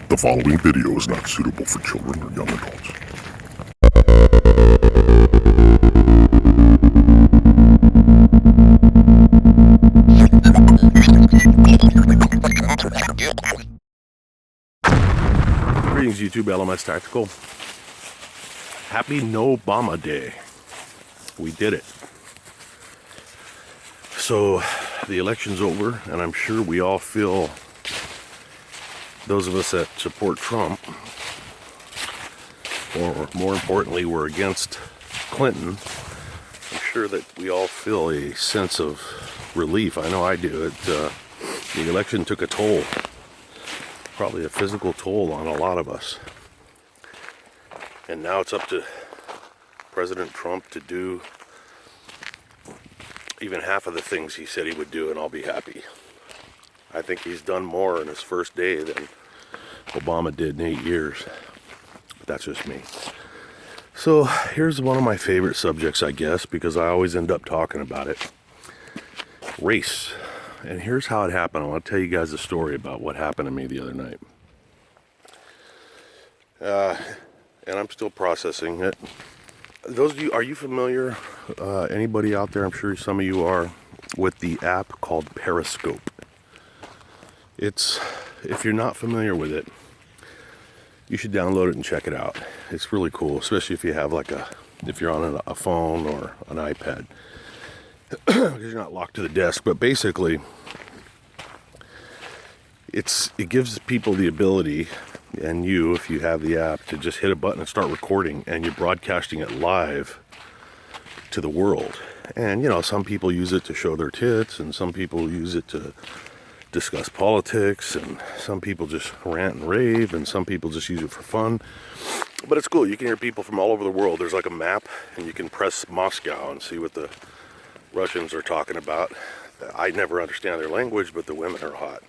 The following video is not suitable for children or young adults. Greetings, YouTube. LMS Tactical. Happy No Obama Day. We did it. So the election's over, and I'm sure we all feel, those of us that support Trump, or more importantly, we're against Clinton, I'm sure that we all feel a sense of relief. I know I do. The election took a toll, probably a physical toll on a lot of us. And now it's up to President Trump to do even half of the things he said he would do, and I'll be happy. I think he's done more in his first day than Obama did in 8 years. But that's just me. So here's one of my favorite subjects, I guess, because I always end up talking about it. Race. And here's how it happened. I want to tell you guys a story about what happened to me the other night. And I'm still processing it. Those of you, are you familiar, anybody out there, I'm sure some of you are, with the app called Periscope? If you're not familiar with it, you should download it and check it out. It's really cool, especially if you have if you're on a phone or an iPad, because you're not locked to the desk. But basically, it gives people the ability, and you, if you have the app, to just hit a button and start recording, and you're broadcasting it live to the world. And some people use it to show their tits, and some people use it to discuss politics, and some people just rant and rave, and some people just use it for fun. But it's cool. You can hear people from all over the world. There's like a map, and you can press Moscow and see what the Russians are talking about. I never understand their language, but the women are hot.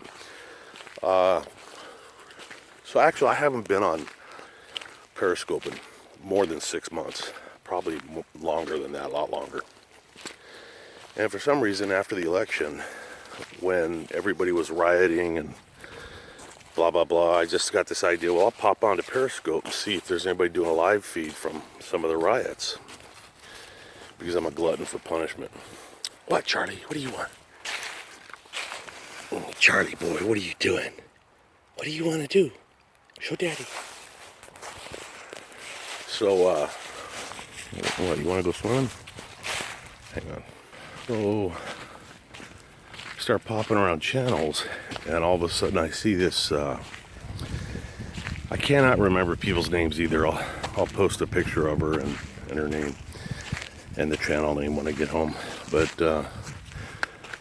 So actually, I haven't been on Periscope in more than 6 months. Probably longer than that, a lot longer. And for some reason, after the election, when everybody was rioting and blah, blah, blah, I just got this idea, well, I'll pop onto Periscope and see if there's anybody doing a live feed from some of the riots. Because I'm a glutton for punishment. What, Charlie? What do you want? Oh, Charlie boy, what are you doing? What do you want to do? Show Daddy. So, what, you want to go swimming? Hang on. So, start popping around channels, and all of a sudden I see this, I cannot remember people's names either. I'll post a picture of her and her name and the channel name when I get home. But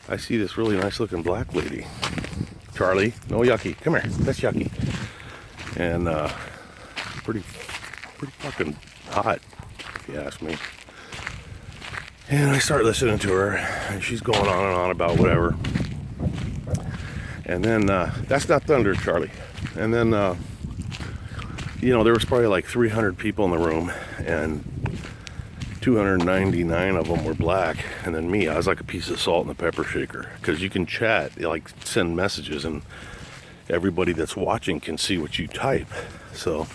I see this really nice looking black lady. Charlie, no yucky, come here, that's yucky. And pretty fucking hot, if you ask me. And I start listening to her, and she's going on and on about whatever. And then, that's not thunder, Charlie. And then, there was probably like 300 people in the room, and 299 of them were black. And then me, I was like a piece of salt in the pepper shaker. Because you can chat, like send messages, and everybody that's watching can see what you type. So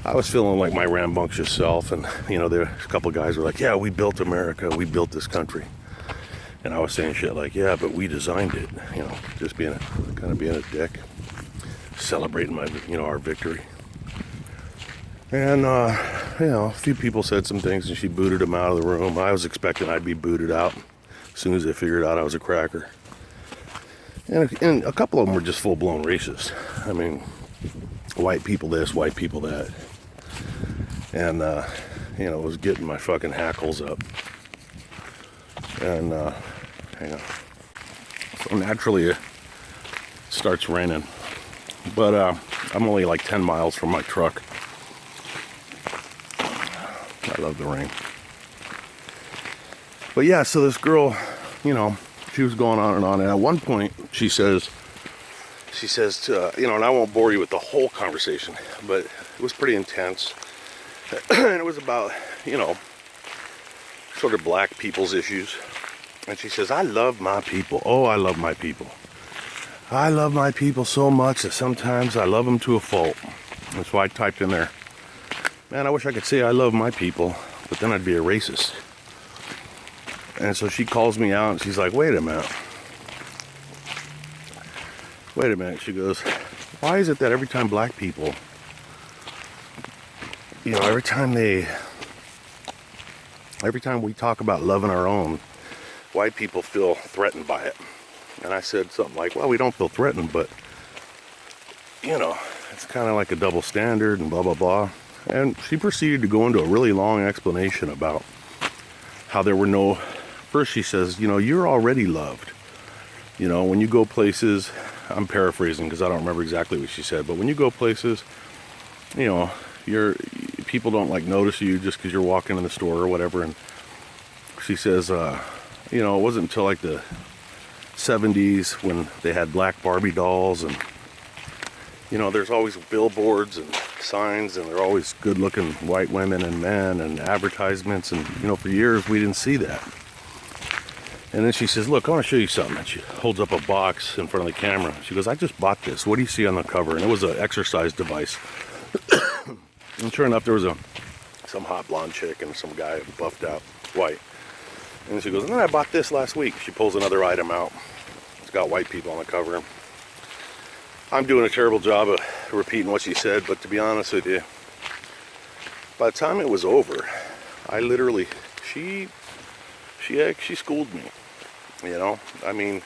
I was feeling like my rambunctious self, and there a couple of guys were like, yeah, we built America, we built this country. And I was saying shit like, yeah, but we designed it, just being a dick, celebrating our victory. And a few people said some things, and she booted them out of the room. I was expecting I'd be booted out as soon as they figured out I was a cracker. And a couple of them were just full-blown racist. I mean, white people this, white people that. And, it was getting my fucking hackles up. And, hang on. So naturally it starts raining. But I'm only like 10 miles from my truck. I love the rain. But yeah, so this girl, she was going on. And at one point she says to, and I won't bore you with the whole conversation, but it was pretty intense. And it was about, sort of black people's issues. And she says, I love my people. Oh, I love my people. I love my people so much that sometimes I love them to a fault. That's why I typed in there, man, I wish I could say I love my people, but then I'd be a racist. And so she calls me out and she's like, wait a minute. She goes, why is it that every time black people, you know, every time we talk about loving our own, white people feel threatened by it? And I said something like, well, we don't feel threatened, but, you know, it's kind of like a double standard and blah, blah, blah. And she proceeded to go into a really long explanation about how there were no, first she says, you know, you're already loved. You know, when you go places, I'm paraphrasing because I don't remember exactly what she said, but when you go places, you know, people don't like notice you just because you're walking in the store or whatever. And she says, you know, it wasn't until like the 70s when they had black Barbie dolls, and you know, there's always billboards and signs, and they're always good looking white women and men and advertisements, and you know, for years we didn't see that. And then she says, look, I want to show you something. And she holds up a box in front of the camera. She goes, I just bought this. What do you see on the cover? And it was an exercise device. And sure enough, there was some hot blonde chick and some guy buffed out white. And she goes, and then I bought this last week. She pulls another item out. It's got white people on the cover. I'm doing a terrible job of repeating what she said, but to be honest with you, by the time it was over, I literally, she schooled me. You know, I mean,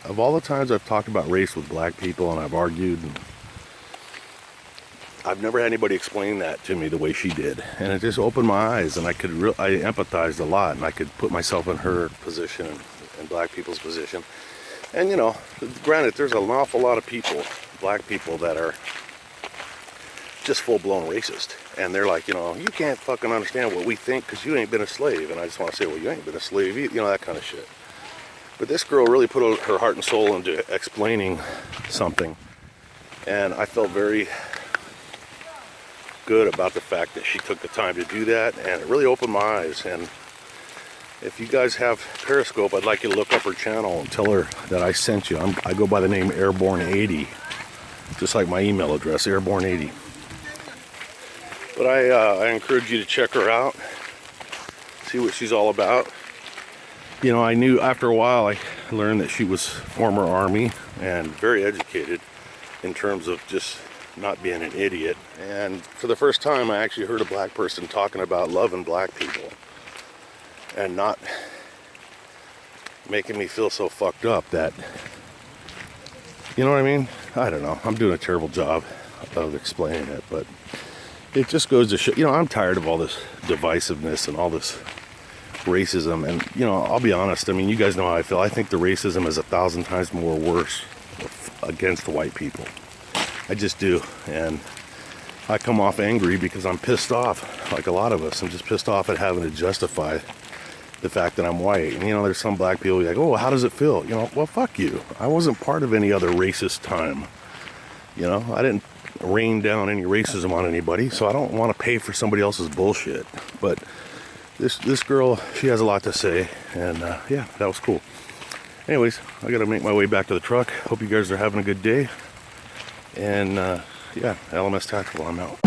of all the times I've talked about race with black people and I've argued, and I've never had anybody explain that to me the way she did, and it just opened my eyes, and I empathized a lot, and I could put myself in her position and black people's position. And you know, granted, there's an awful lot of people, black people, that are just full-blown racist, and they're like, you know, you can't fucking understand what we think because you ain't been a slave. And I just want to say, well, you ain't been a slave either, you know, that kind of shit. But this girl really put her heart and soul into explaining something, and I felt very good about the fact that she took the time to do that, and it really opened my eyes. And if you guys have Periscope, I'd like you to look up her channel and tell her that I sent you. I go by the name Airborne80, just like my email address, Airborne80. But I encourage you to check her out, see what she's all about. You know, I knew after a while, I learned that she was former Army and very educated in terms of just not being an idiot. And for the first time, I actually heard a black person talking about loving black people and not making me feel so fucked up that, you know what I mean? I don't know. I'm doing a terrible job of explaining it, but it just goes to show, you know, I'm tired of all this divisiveness and all this racism. And, you know, I'll be honest, I mean, you guys know how I feel. I think the racism is 1,000 times more worse against white people. I just do. And I come off angry because I'm pissed off, like a lot of us. I'm just pissed off at having to justify the fact that I'm white. And, you know, there's some black people like, oh, how does it feel? You know, well, fuck you. I wasn't part of any other racist time. You know, I didn't rain down any racism on anybody, so I don't want to pay for somebody else's bullshit. But this girl, she has a lot to say, and yeah, that was cool. Anyways, I gotta make my way back to the truck. Hope you guys are having a good day. And yeah, LMS Tactical, I'm out.